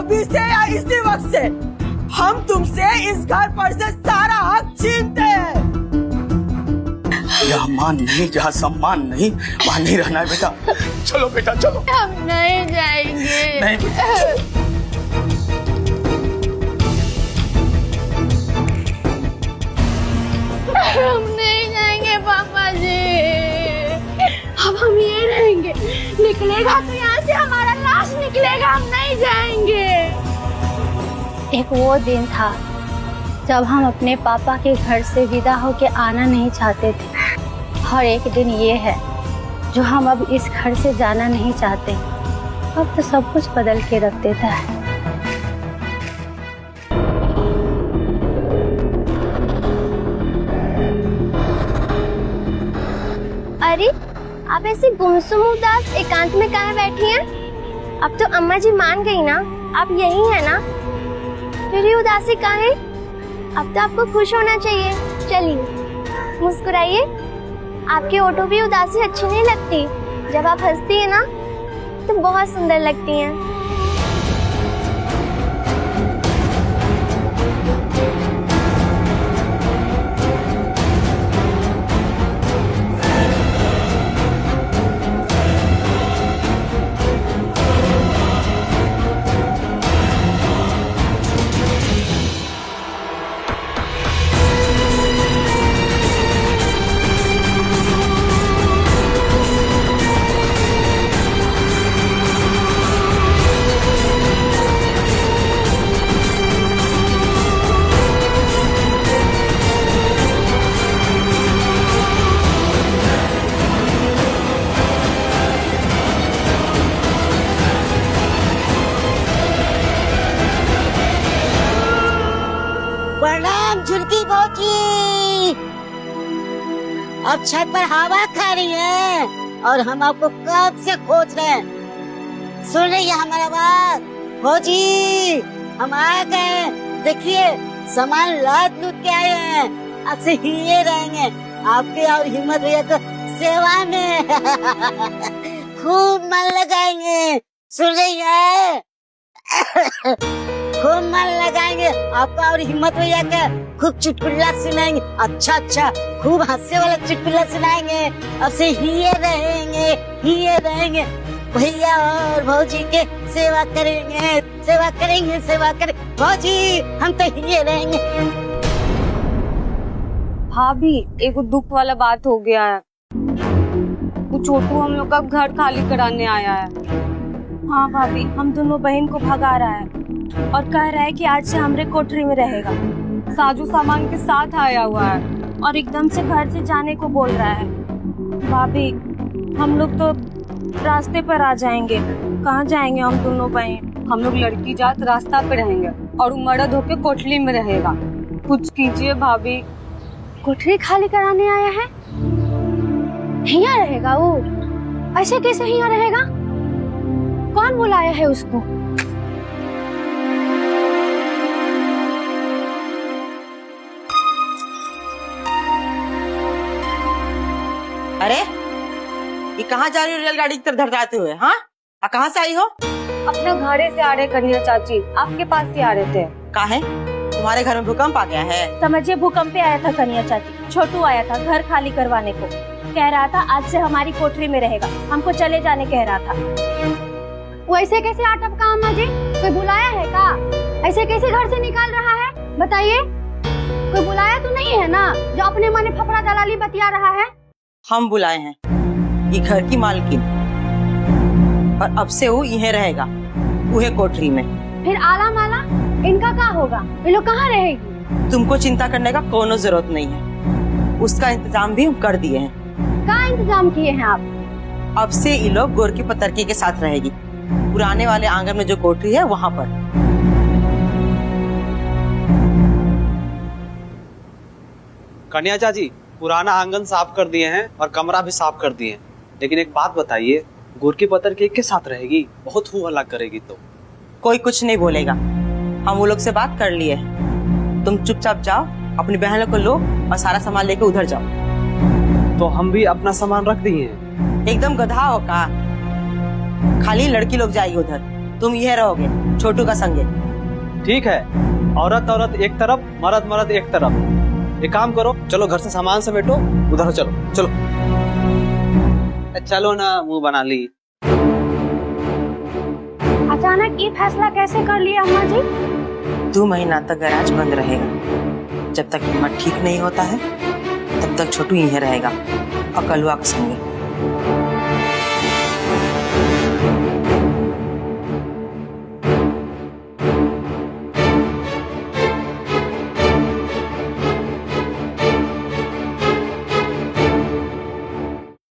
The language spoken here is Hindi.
अभी से या इसी वक्त से हम तुमसे इस घर पर से सारा हक छीनते हैं। यहाँ मान नहीं, जहाँ सम्मान नहीं, वहाँ नहीं रहना है बेटा। चलो बेटा चलो। हम नहीं जाएंगे। नहीं बेटा चलो। हम नहीं जाएंगे पापा जी। अब हम ये रहेंगे, निकलेगा तो यहाँ से हमारा लाश निकलेगा, हम नहीं जाएंगे। एक वो दिन था जब हम अपने पापा के घर से विदा होके आना नहीं चाहते थे, और एक दिन ये है जो हम अब इस घर से जाना नहीं चाहते। अब तो सब कुछ बदल के रख देता है। अरे आप ऐसे गुमसुम उदास एकांत में कहाँ बैठी हैं? अब तो अम्मा जी मान गई ना, आप यही है ना, फिर ये उदासी कहाँ है? अब तो आपको खुश होना चाहिए। चलिए मुस्कुराइए। आपके ओठों भी उदासी अच्छी नहीं लगती, जब आप हंसती है ना तो बहुत सुंदर लगती हैं। प्रणाम झुरकी भौजी। अब छत पर हवा खा रही है और हम आपको कब से खोज रहे हैं। सुन रही है हमारा बात भौजी? हम आ गए, देखिए सामान लाद लूट के आए हैं। अब से ये रहेंगे आपके और हिम्मत भैया को सेवा में। खूब मन लगाएंगे, सुन रही है? खूब मन लगाएंगे आपका और हिम्मत भैया का। खूब चुटकुला सुनाएंगे, अच्छा अच्छा खूब हंसने वाला चुटकुला सुनाएंगे। अब से हिये रहेंगे भैया और भौजी के सेवा करेंगे, सेवा करेंगे, सेवा करेंगे भौजी, हम तो हिये रहेंगे। भाभी एक दुख वाला बात हो गया है, वो छोटू हम लोग का घर खाली कराने आया है। हाँ भाभी, हम दोनों बहन को भगा रहा है और कह रहा है कि आज से हमारे कोठरी में रहेगा। साजू सामान के साथ आया हुआ है और एकदम से घर से जाने को बोल रहा है। भाभी हम लोग तो रास्ते पर आ जाएंगे, कहाँ जाएंगे हम दोनों बहन? हम लोग लड़की जात रास्ता पे रहेंगे और मर्द होके कोठरी में रहेगा। कुछ कीजिए भाभी। कोठरी खाली कराने आया है? यहाँ रहेगा वो? ऐसे कैसे यहाँ रहेगा? कौन बुलाया है उसको? अरे ये कहाँ जा रही हो रेलगाड़ी की तरफ धड़काते हुए? हाँ कहाँ से आई हो? अपने घरे से आ रहे कन्या चाची, आपके पास ही आ रहे थे। काहे? तुम्हारे घर में भूकंप आ गया है? समझिए भूकंप पे आया था कन्या चाची। छोटू आया था घर खाली करवाने को, कह रहा था आज से हमारी कोठरी में रहेगा, हमको चले जाने कह रहा था। वैसे कैसे आटप का अम्मा जी? कोई बुलाया है का? ऐसे कैसे घर से निकाल रहा है बताइए? कोई बुलाया तो नहीं है ना जो अपने मन फफड़ा दलाली बतिया रहा है? हम बुलाए हैं, ये घर की मालकिन, और अब से वो यहीं रहेगा, वह कोठरी में। फिर आला माला इनका क्या होगा? ये लोग कहाँ रहेगी? तुमको चिंता करने का कोनो जरूरत नहीं है, उसका इंतजाम भी हम कर दिए हैं। क्या इंतजाम किए हैं आप? अब से ये लोग गोरकी पतरकी के साथ रहेगी, पुराने वाले आंगन में जो कोठरी है वहाँ पर। कन्या चाची पुराना आंगन साफ कर दिए हैं और कमरा भी साफ कर दिए हैं, लेकिन एक बात बताइए, गोरकी पतरकी के साथ रहेगी? बहुत हू हल्ला करेगी तो? कोई कुछ नहीं बोलेगा, हम वो लोग से बात कर लिए। तुम चुपचाप जाओ, अपनी बहनों को लो और सारा सामान लेके उधर जाओ। तो हम भी अपना सामान रख दिए हैं। एकदम गधा हो का? खाली लड़की लोग जाएगी उधर, तुम ये रहोगे छोटू का संगे। ठीक है, औरत औरत एक तरफ, मर्द मर्द एक तरफ। एक काम करो, चलो घर से सामान समेटो, उधर चलो चलो। चलो ना, मुंह बना ली। अचानक ये फैसला कैसे कर लिया अम्मा जी? 2 महीना तक गैराज बंद रहेगा। जब तक हिम्मत ठीक नहीं होता है तब तक छोटू यहीं रहेगा और कलुआ के संगे।